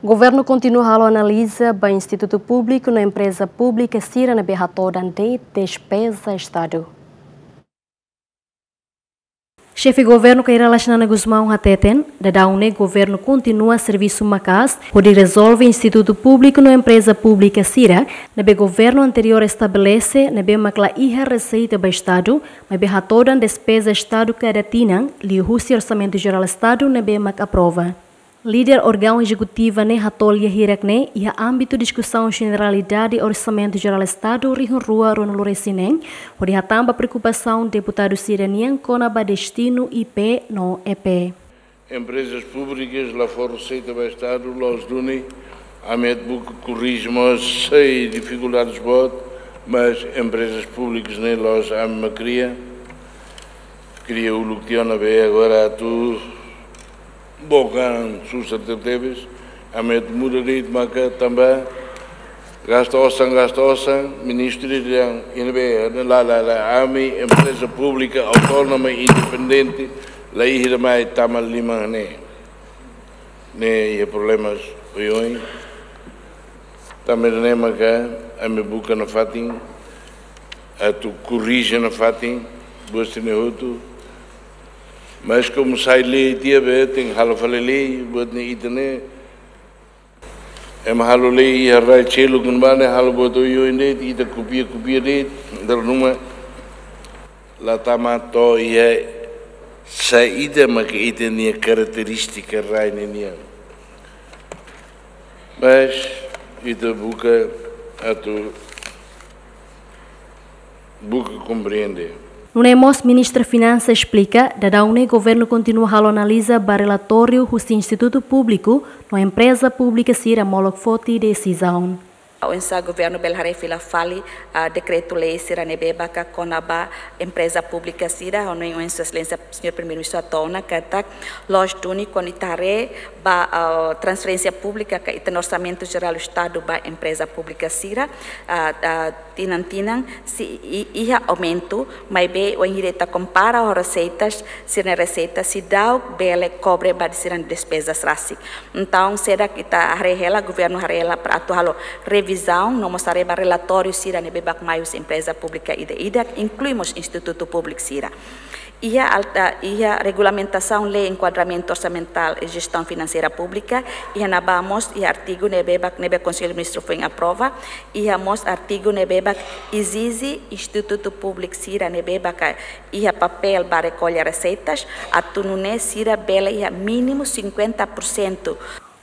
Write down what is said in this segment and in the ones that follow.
O governo continua a analisar o Instituto Público na empresa pública Cira na Berra toda de despesa Estado. Chefe governo Caira Lachnana Guzmão Hateten, da o governo continua serviço macas, onde resolve Instituto Público na empresa pública Cira, na be governo anterior estabelece na be macla iha receita ba Estado, mas be toda despesa Estado cada tinang, li o orçamento geral Estado na be mac aprova. Líder órgão executivo ne hatolha hirakne e a âmbito discussão generalidade orçamento geral Estado rihun rua ron loresinen, onde hatamba preocupação deputado Siranian conaba destino IP no EP. Empresas públicas lá fora receita do Estado, los duni, a medbuc corrigimos sem dificuldades bot, mas empresas públicas nem los a cria o luctiona be agora tu bocan sus certezas, a met mudarit maka também gastosan, ministro de INB, lá AMI, empresa pública autónoma e independente, lá irá mais tamal lima né e problemas hoje, também né maka a me buca na fatin, a tu corrige na fatin, gosto ne outro. Mas como sai lei dia tem halo fale lei buat ni itane halo lei harai chelo gunbane halo boto yo inde ita kupia de dar numa la tamato ia saída mas que ita ni característica rai ni mas ita buca compreende. No Nemos, ministra Finanças explica que o governo continua a analisar o relatório do Instituto Público na empresa pública Cira Moloch Foti decisão. O governo Belharé fila fali decreto-lei Cira Nebebaka Conaba empresa pública Cira onde o excelência senhor primeiro-ministro atona kata loja duni conitare ba transferência pública que tem orçamento geral do Estado ba empresa pública Cira tinang se ia aumento mas be o indireta compara as receitas se na receita se dá bele cobre ba de despesas rasik então será que está arrela governo arrela para atuar revisão, não mostraremos relatório Cira nebebak maius empresa pública ida incluímos Instituto Público Cira. E a regulamentação, lei, enquadramento orçamental e gestão financeira pública, e nabamos e artigo nebebak Conselho Ministro foi em aprova, e amos artigo nebebak exige Instituto Público Cira nebebak e a papel para recolher receitas, a tunune Cira bela e a mínimo 50%.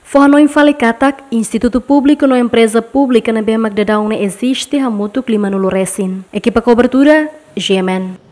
Forno infalikatak, Instituto Público na empresa pública na BMAC de Daune existe a mútuo clima no Loresin. Equipa cobertura, GMN.